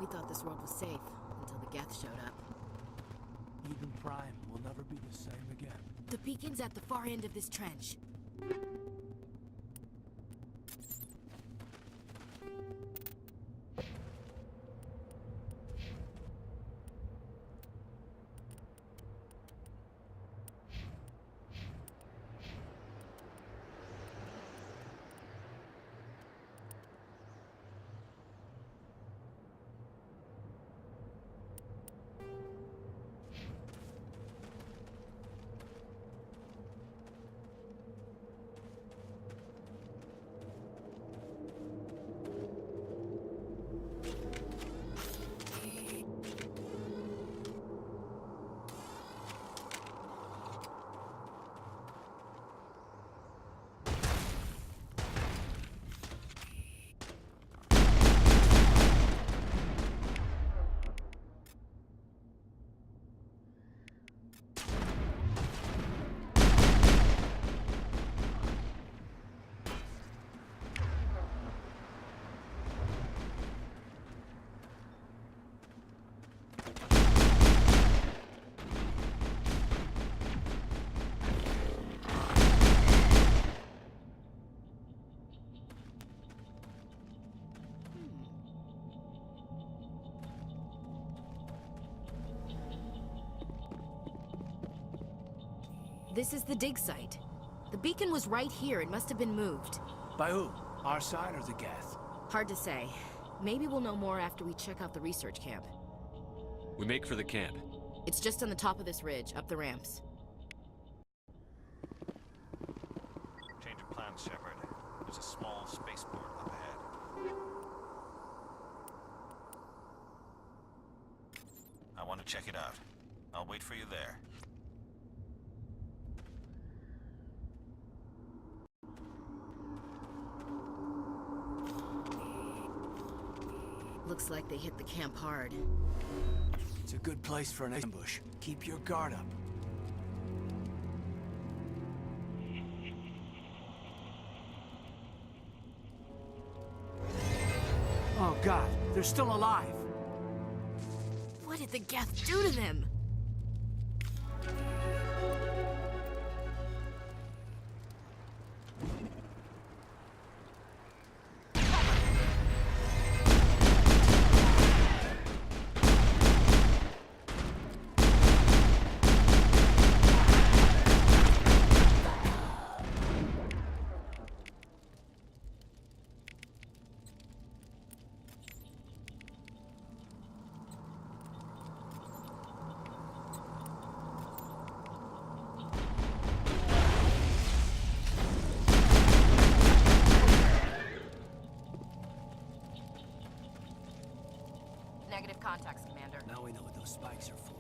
We thought this world was safe until the Geth showed up. Eden Prime will never be the same again. The beacon's at the far end of this trench. This is the dig site. The beacon was right here. It must have been moved. By who? Our side or the Geth? Hard to say. Maybe we'll know more after we check out the research camp. We make for the camp. It's just on the top of this ridge, up the ramps. Change of plans, Shepard. There's a small spaceport up ahead. I want to check it out. I'll wait for you there. Looks like they hit the camp hard. It's a good place for an ambush. Keep your guard up. Oh God, they're still alive! What did the Geth do to them? Negative contacts, Commander. Now we know what those spikes are for.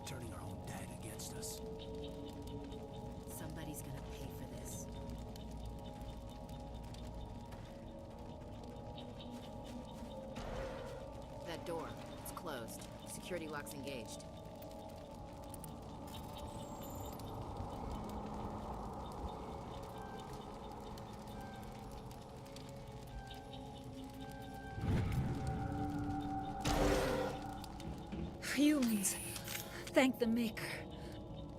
Turning our own dead against us. Somebody's gonna pay for this. That door, it's closed. Security lock's engaged. Humans. Thank the Maker.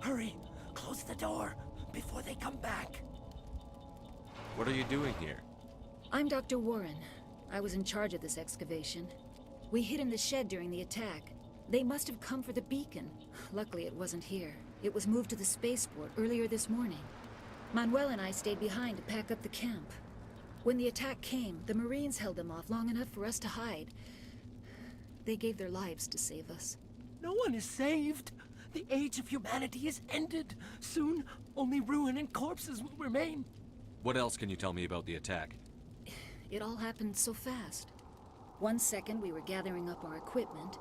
Hurry! Close the door before they come back. What are you doing here? I'm Dr. Warren. I was in charge of this excavation. We hid in the shed during the attack. They must have come for the beacon. Luckily, it wasn't here. It was moved to the spaceport earlier this morning. Manuel and I stayed behind to pack up the camp. When the attack came, the Marines held them off long enough for us to hide. They gave their lives to save us. No one is saved. The age of humanity is ended. Soon, only ruin and corpses will remain. What else can you tell me about the attack? It all happened so fast. 1 second we were gathering up our equipment.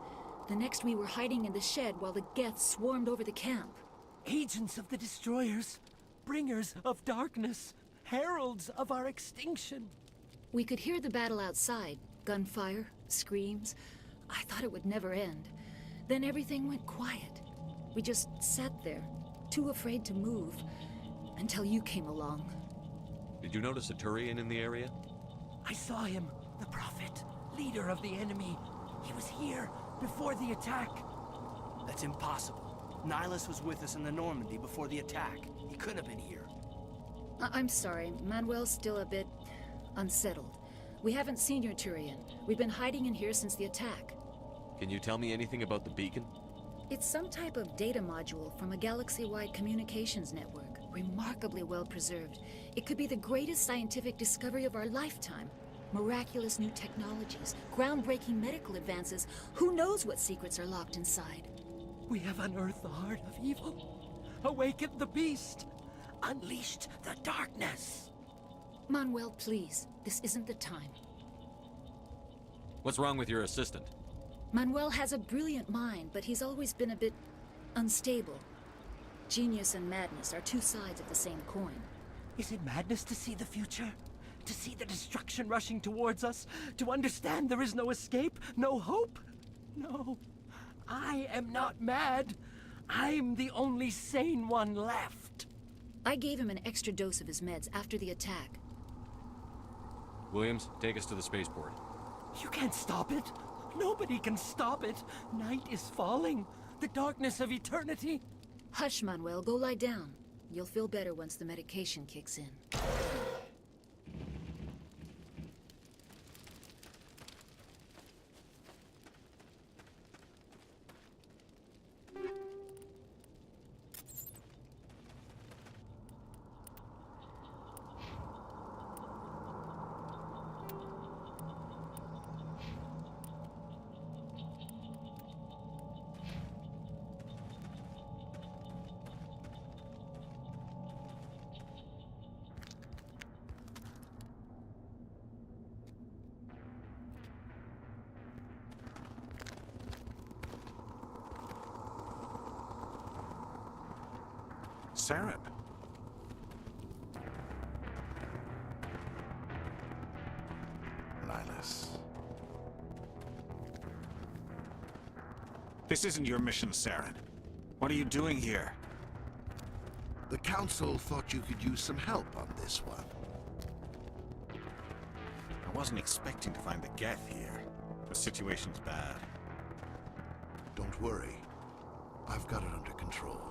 The next we were hiding in the shed while the Geth swarmed over the camp. Agents of the destroyers, bringers of darkness, heralds of our extinction. We could hear the battle outside. Gunfire, screams. I thought it would never end. Then everything went quiet. We just sat there, too afraid to move, until you came along. Did you notice a Turian in the area? I saw him, the prophet, leader of the enemy. He was here before the attack. That's impossible. Nihilus was with us in the Normandy before the attack. He couldn't have been here. I'm sorry, Manuel's still a bit unsettled. We haven't seen your Turian. We've been hiding in here since the attack. Can you tell me anything about the beacon? It's some type of data module from a galaxy-wide communications network. Remarkably well preserved. It could be the greatest scientific discovery of our lifetime. Miraculous new technologies, groundbreaking medical advances. Who knows what secrets are locked inside? We have unearthed the heart of evil, awakened the beast, unleashed the darkness. Manuel, please. This isn't the time. What's wrong with your assistant? Manuel has a brilliant mind, but he's always been a bit unstable. Genius and madness are two sides of the same coin. Is it madness to see the future? To see the destruction rushing towards us? To understand there is no escape? No hope? No. I am not mad. I'm the only sane one left. I gave him an extra dose of his meds after the attack. Williams, take us to the spaceport. You can't stop it. Nobody can stop it. Night is falling. The darkness of eternity. Hush, Manuel. Go lie down. You'll feel better once the medication kicks in. Saren. Nihilus. This isn't your mission, Saren. What are you doing here? The Council thought you could use some help on this one. I wasn't expecting to find the Geth here. The situation's bad. Don't worry. I've got it under control.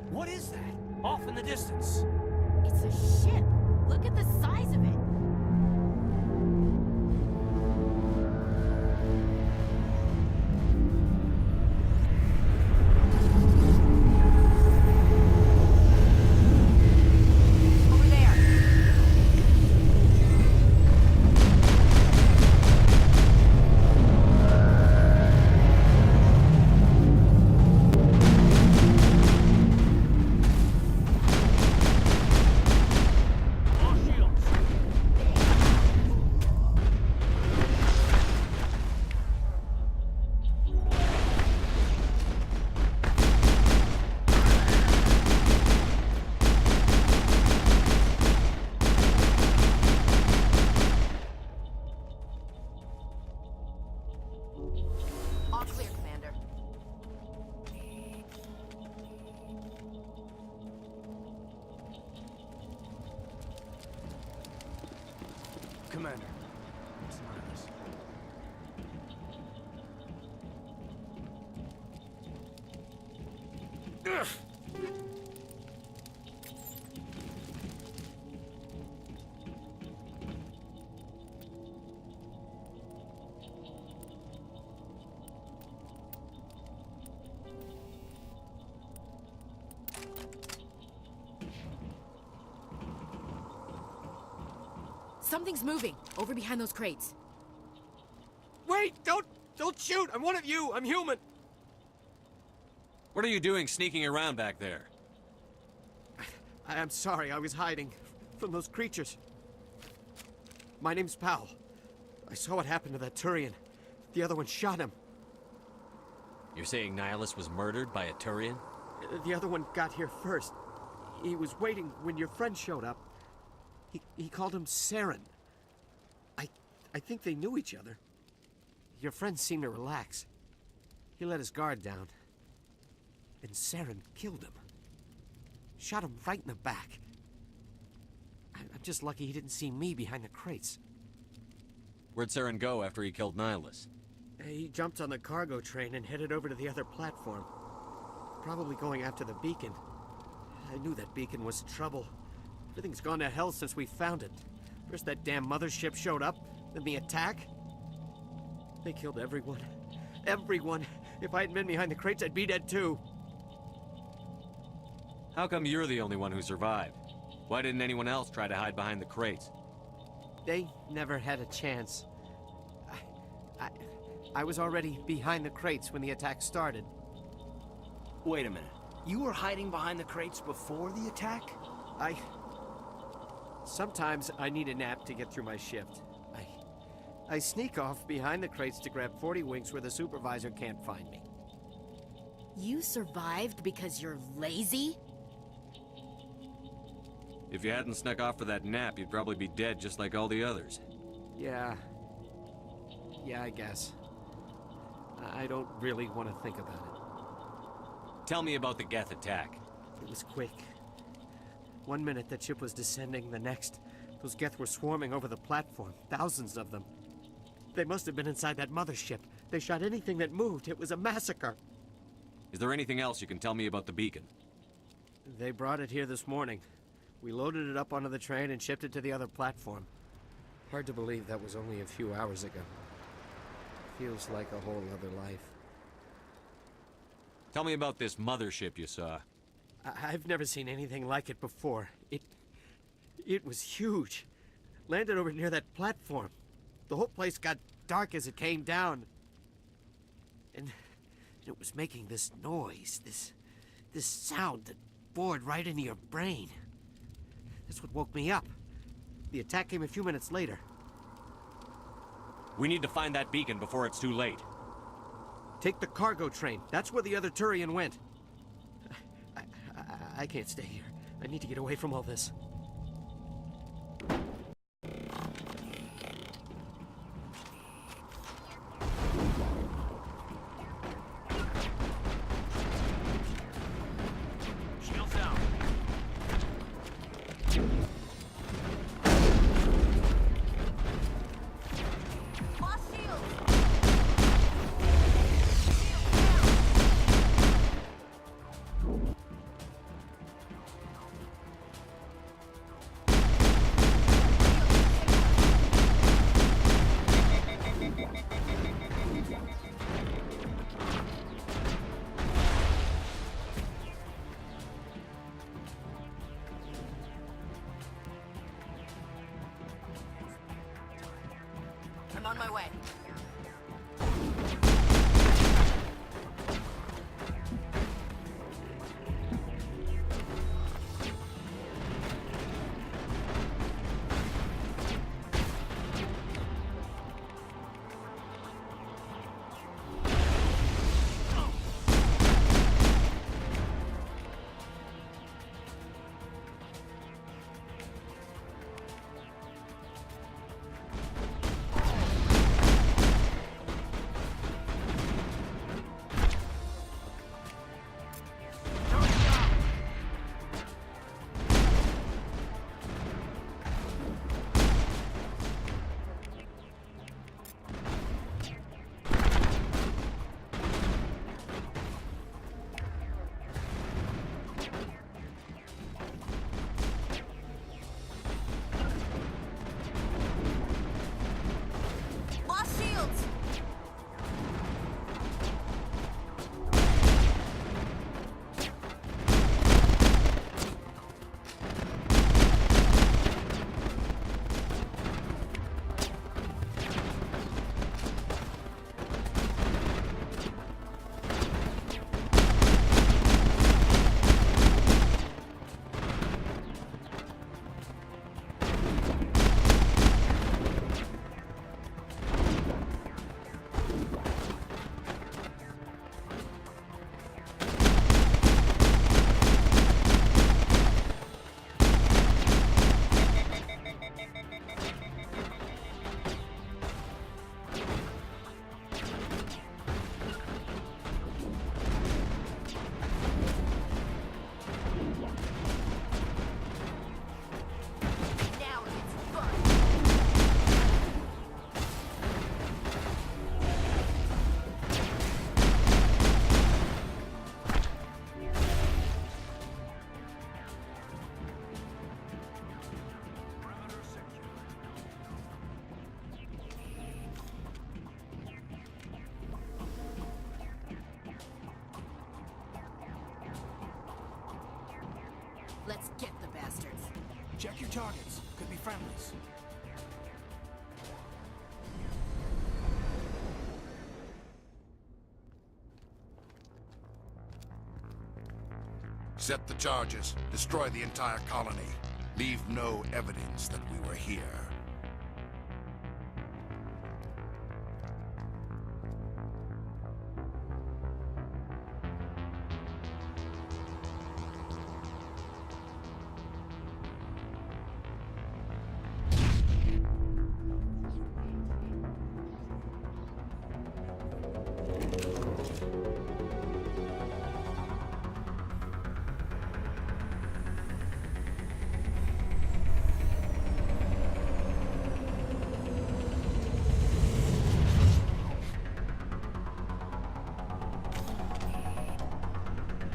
What is that? Off in the distance. It's a ship. Look at the size of it. Over there. All clear, Commander. Commander, it's Nihilus. Ugh! Something's moving over behind those crates. Wait! Don't shoot! I'm one of you! I'm human! What are you doing sneaking around back there? I'm sorry, I was hiding from those creatures. My name's Powell. I saw what happened to that Turian. The other one shot him. You're saying Nihilus was murdered by a Turian? The other one got here first. He was waiting when your friend showed up. He called him Saren. I think they knew each other. Your friend seemed to relax. He let his guard down. And Saren killed him. Shot him right in the back. I'm just lucky he didn't see me behind the crates. Where'd Saren go after he killed Nihilus? He jumped on the cargo train and headed over to the other platform. Probably going after the beacon. I knew that beacon was trouble. Everything's gone to hell since we found it. First that damn mothership showed up, then the attack. They killed everyone. Everyone. If I hadn't been behind the crates, I'd be dead too. How come you're the only one who survived? Why didn't anyone else try to hide behind the crates? They never had a chance. I was already behind the crates when the attack started. Wait a minute. You were hiding behind the crates before the attack? Sometimes I need a nap to get through my shift. I sneak off behind the crates to grab 40 winks where the supervisor can't find me. You survived because you're lazy? If you hadn't snuck off for that nap, you'd probably be dead just like all the others. Yeah, I guess. I don't really want to think about it. Tell me about the Geth attack. It was quick. 1 minute that ship was descending, the next, those Geth were swarming over the platform. Thousands of them. They must have been inside that mothership. They shot anything that moved. It was a massacre. Is there anything else you can tell me about the beacon? They brought it here this morning. We loaded it up onto the train and shipped it to the other platform. Hard to believe that was only a few hours ago. Feels like a whole other life. Tell me about this mothership you saw. I've never seen anything like it before. It was huge. Landed over near that platform. The whole place got dark as it came down. And it was making this noise, this sound that bored right into your brain. That's what woke me up. The attack came a few minutes later. We need to find that beacon before it's too late. Take the cargo train. That's where the other Turian went. I can't stay here. I need to get away from all this. Shields down. Lost shield! I'm on my way. Let's get the bastards. Check your targets. Could be friendlies. Set the charges. Destroy the entire colony. Leave no evidence that we were here.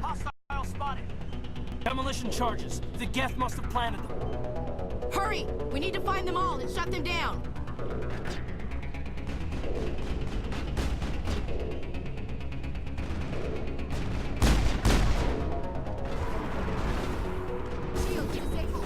Hostile spotted. Demolition charges. The Geth must have planted them. Hurry! We need to find them all and shut them down! Shield, disable.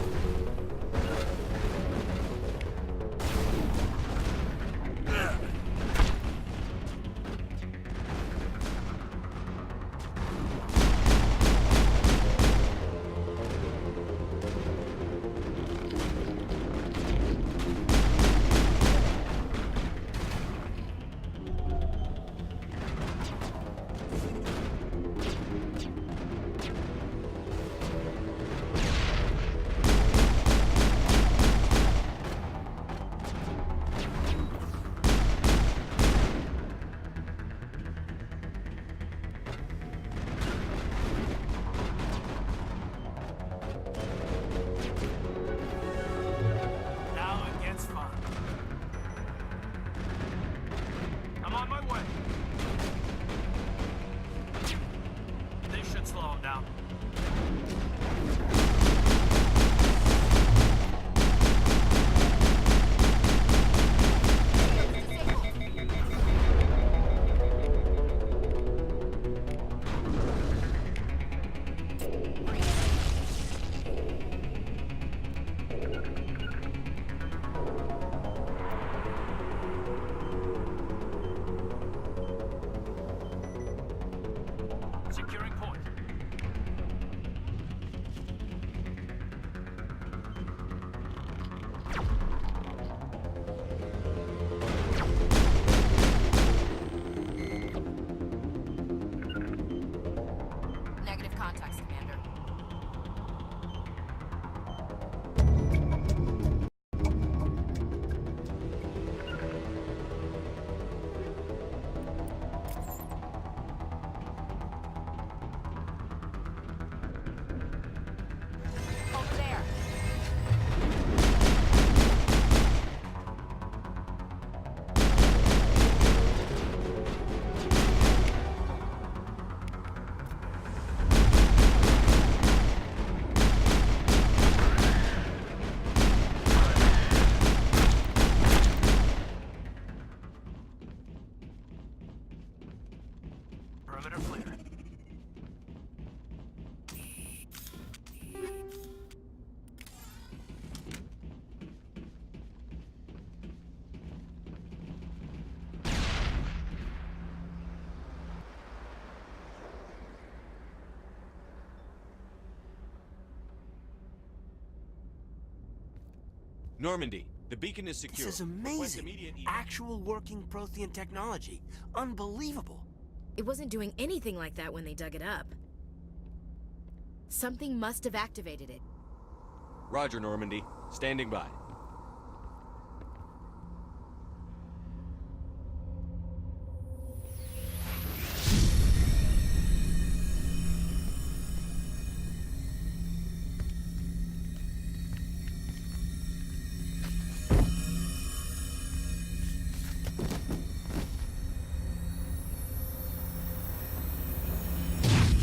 Now it gets fun. I'm on my way. This should slow him down. Securing point. Negative contacts, Commander. Over there. Perimeter clear. Normandy, the beacon is secure. This is Request amazing. immediate evac. Actual working Prothean technology. Unbelievable. It wasn't doing anything like that when they dug it up. Something must have activated it. Roger, Normandy. Standing by.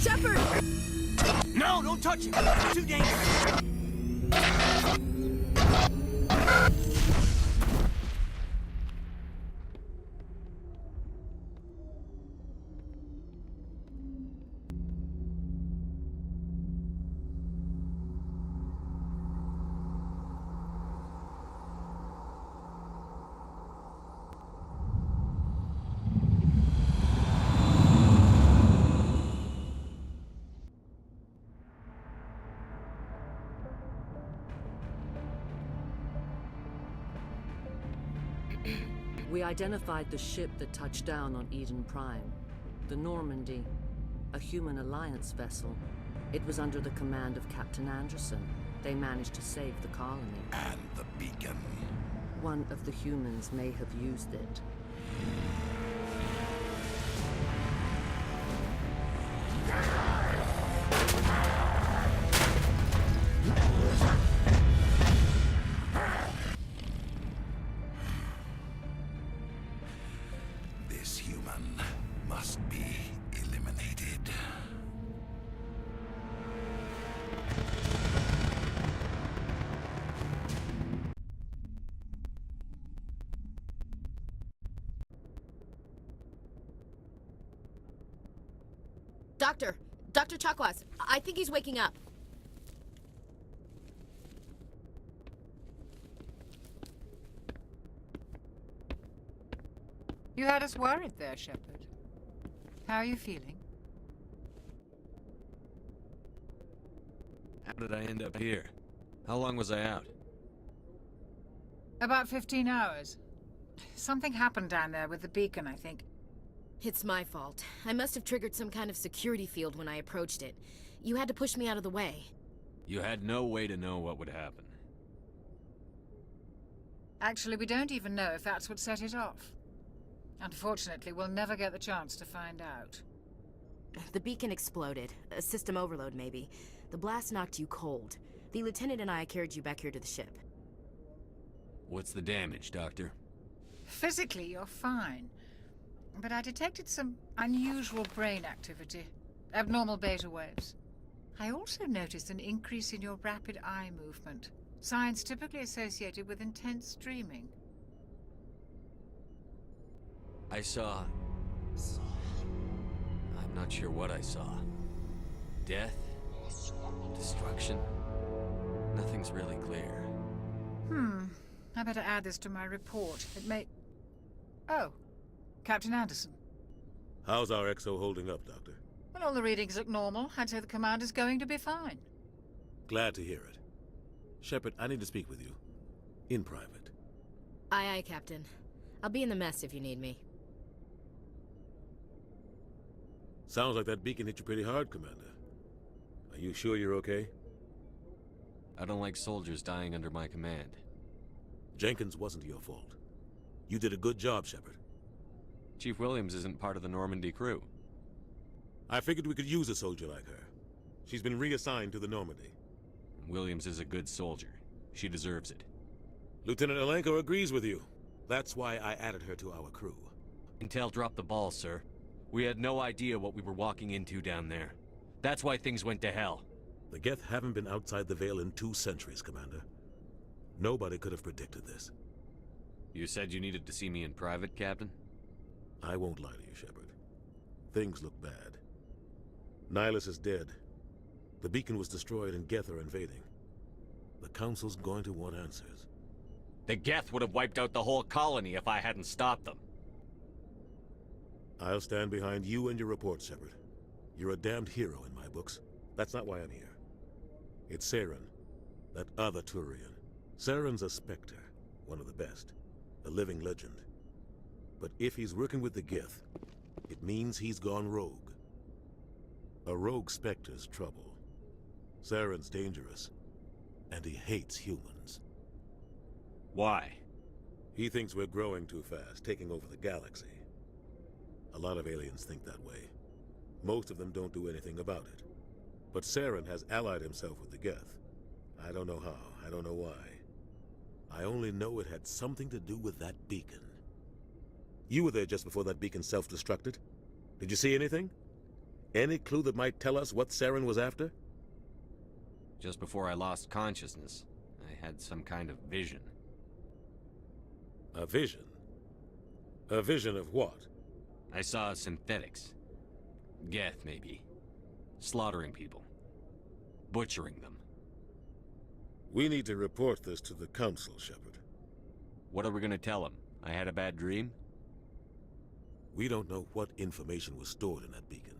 Shepard! No, don't touch it. It's too dangerous. We identified the ship that touched down on Eden Prime. The Normandy. A human alliance vessel. It was under the command of Captain Anderson. They managed to save the colony. And the beacon. One of the humans may have used it. This human must be eliminated. Dr. Chakwas, I think he's waking up. You had us worried there, Shepard. How are you feeling? How did I end up here? How long was I out? About 15 hours. Something happened down there with the beacon, I think. It's my fault. I must have triggered some kind of security field when I approached it. You had to push me out of the way. You had no way to know what would happen. Actually, we don't even know if that's what set it off. Unfortunately, we'll never get the chance to find out. The beacon exploded. A system overload, maybe. The blast knocked you cold. The lieutenant and I carried you back here to the ship. What's the damage, Doctor? Physically, you're fine. But I detected some unusual brain activity. Abnormal beta waves. I also noticed an increase in your rapid eye movement. Signs typically associated with intense dreaming. I saw... I'm not sure what I saw. Death? Destruction? Nothing's really clear. I better add this to my report. It may... Oh. Captain Anderson. How's our XO holding up, Doctor? Well, all the readings look normal. I'd say the commander's going to be fine. Glad to hear it. Shepard, I need to speak with you. In private. Aye, aye, Captain. I'll be in the mess if you need me. Sounds like that beacon hit you pretty hard, Commander. Are you sure you're okay? I don't like soldiers dying under my command. Jenkins wasn't your fault. You did a good job, Shepard. Chief Williams isn't part of the Normandy crew. I figured we could use a soldier like her. She's been reassigned to the Normandy. Williams is a good soldier. She deserves it. Lieutenant Alenko agrees with you. That's why I added her to our crew. Intel dropped the ball, sir. We had no idea what we were walking into down there. That's why things went to hell. The Geth haven't been outside the Veil in 2 centuries, Commander. Nobody could have predicted this. You said you needed to see me in private, Captain? I won't lie to you, Shepard. Things look bad. Nihilus is dead. The beacon was destroyed and Geth are invading. The Council's going to want answers. The Geth would have wiped out the whole colony if I hadn't stopped them. I'll stand behind you and your report, Shepard. You're a damned hero in my books. That's not why I'm here. It's Saren, that other Turian. Saren's a Spectre, one of the best. A living legend. But if he's working with the Geth, it means he's gone rogue. A rogue Spectre's trouble. Saren's dangerous, and he hates humans. Why? He thinks we're growing too fast, taking over the galaxy. A lot of aliens think that way. Most of them don't do anything about it. But Saren has allied himself with the Geth. I don't know how, I don't know why. I only know it had something to do with that beacon. You were there just before that beacon self-destructed. Did you see anything? Any clue that might tell us what Saren was after? Just before I lost consciousness, I had some kind of vision. A vision? A vision of what? I saw synthetics. Geth, maybe. Slaughtering people. Butchering them. We need to report this to the Council, Shepard. What are we gonna tell them? I had a bad dream? We don't know what information was stored in that beacon.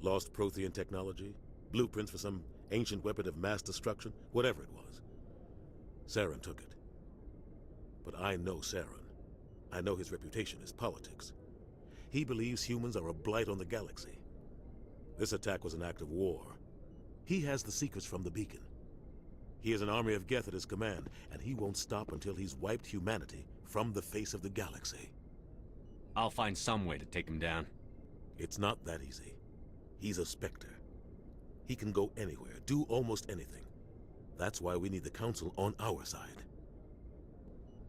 Lost Prothean technology? Blueprints for some ancient weapon of mass destruction? Whatever it was. Saren took it. But I know Saren. I know his reputation is politics. He believes humans are a blight on the galaxy. This attack was an act of war. He has the secrets from the beacon. He has an army of Geth at his command, and he won't stop until he's wiped humanity from the face of the galaxy. I'll find some way to take him down. It's not that easy. He's a Spectre. He can go anywhere, do almost anything. That's why we need the Council on our side.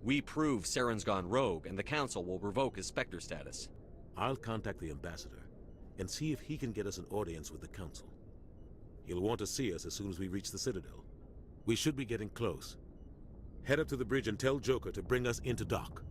We prove Saren's gone rogue, and the Council will revoke his Spectre status. I'll contact the Ambassador and see if he can get us an audience with the Council. He'll want to see us as soon as we reach the Citadel. We should be getting close. Head up to the bridge and tell Joker to bring us into dock.